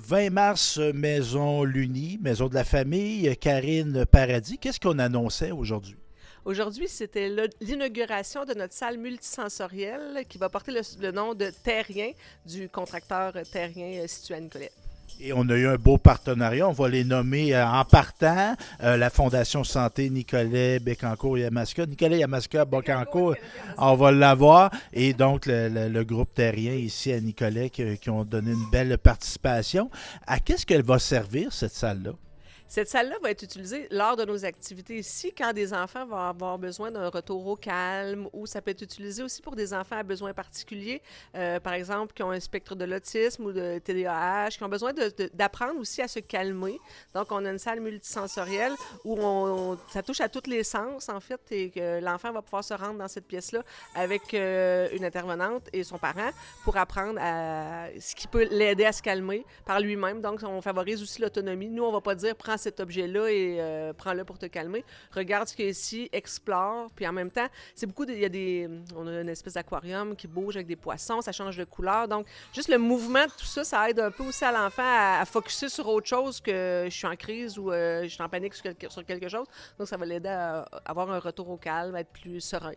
20 mars, Maison Luni, Maison de la famille, Karine Paradis. Qu'est-ce qu'on annonçait aujourd'hui? Aujourd'hui, c'était l'inauguration de notre salle multisensorielle qui va porter le nom de Terrien, du contracteur Terrien situé à Nicolet. Et on a eu un beau partenariat. On va les nommer en partant. La Fondation Santé Nicolet Bécancour Yamaska. Nicolet Yamaska Bécancour, on va l'avoir. Et donc, le groupe Terrien ici à Nicolet qui ont donné une belle participation. À qu'est-ce qu'elle va servir, cette salle-là? Cette salle-là va être utilisée lors de nos activités ici, quand des enfants vont avoir besoin d'un retour au calme, ou ça peut être utilisé aussi pour des enfants à besoins particuliers, par exemple, qui ont un spectre de l'autisme ou de TDAH, qui ont besoin d'apprendre aussi à se calmer. Donc, on a une salle multisensorielle où ça touche à tous les sens, en fait, et que l'enfant va pouvoir se rendre dans cette pièce-là avec une intervenante et son parent pour apprendre à ce qui peut l'aider à se calmer par lui-même. Donc, on favorise aussi l'autonomie. Nous, on va pas dire « prends cet objet-là et prends-le pour te calmer. Regarde ce qu'il y a ici, explore. » Puis en même temps, c'est beaucoup on a une espèce d'aquarium qui bouge avec des poissons, ça change de couleur. Donc, juste le mouvement de tout ça, ça aide un peu aussi à l'enfant à focusser sur autre chose que je suis en crise ou je suis en panique sur quelque chose. Donc, ça va l'aider à avoir un retour au calme, à être plus serein.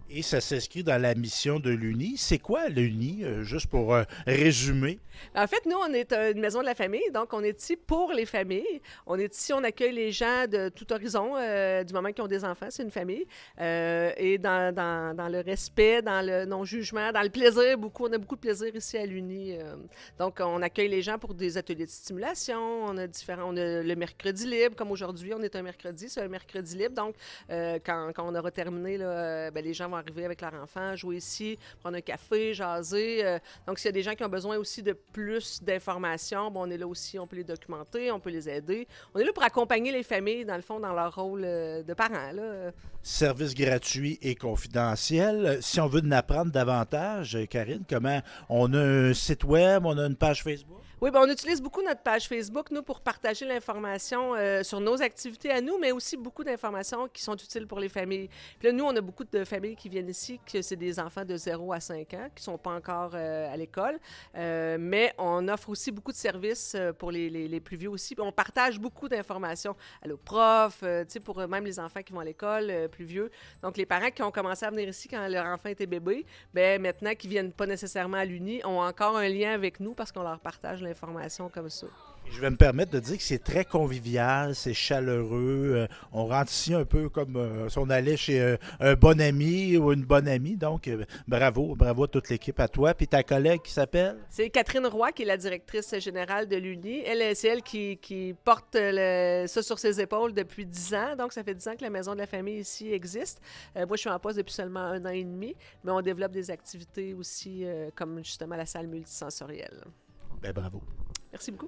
Et ça s'inscrit dans la mission de l'UNI. C'est quoi l'UNI, juste pour résumer? En fait, nous, on est une maison de la famille, donc on est ici pour les familles. On est ici, on accueille les gens de tout horizon, du moment qu'ils ont des enfants, c'est une famille. Et dans le respect, dans le non-jugement, dans le plaisir, on a beaucoup de plaisir ici à l'Uni. Donc, on accueille les gens pour des ateliers de stimulation. On a le mercredi libre, comme aujourd'hui, on est un mercredi, c'est un mercredi libre. Donc, quand on aura terminé, là, les gens vont arriver avec leur enfant, jouer ici, prendre un café, jaser. Donc, s'il y a des gens qui ont besoin aussi de plus d'informations, on est là aussi, on peut les documenter, on peut les aider. On est là pour accompagner les familles, dans le fond, dans leur rôle de parents, là. Service gratuit et confidentiel. Si on veut en apprendre davantage, Karine, comment on a un site web, on a une page Facebook? Oui, on utilise beaucoup notre page Facebook, nous, pour partager l'information sur nos activités à nous, mais aussi beaucoup d'informations qui sont utiles pour les familles. Puis là, nous, on a beaucoup de familles qui viennent ici, que c'est des enfants de 0 à 5 ans, qui ne sont pas encore à l'école, mais on offre aussi beaucoup de services pour les plus vieux aussi. Puis on partage beaucoup d'informations à nos profs, pour même les enfants qui vont à l'école, plus vieux. Donc, les parents qui ont commencé à venir ici quand leur enfant était bébé, maintenant, qui ne viennent pas nécessairement à l'Uni, ont encore un lien avec nous parce qu'on leur partage l'information comme ça. Je vais me permettre de dire que c'est très convivial, c'est chaleureux. On rentre ici un peu comme si on allait chez un bon ami ou une bonne amie. Donc, bravo à toute l'équipe, à toi. Puis ta collègue qui s'appelle? C'est Catherine Roy, qui est la directrice générale de l'UNI. C'est elle qui porte ça sur ses épaules depuis 10 ans. Donc, ça fait 10 ans que la Maison de la famille ici existe. Moi, je suis en poste depuis seulement 1 an et demi, mais on développe des activités aussi comme justement la salle multisensorielle. Ben bravo. Merci beaucoup.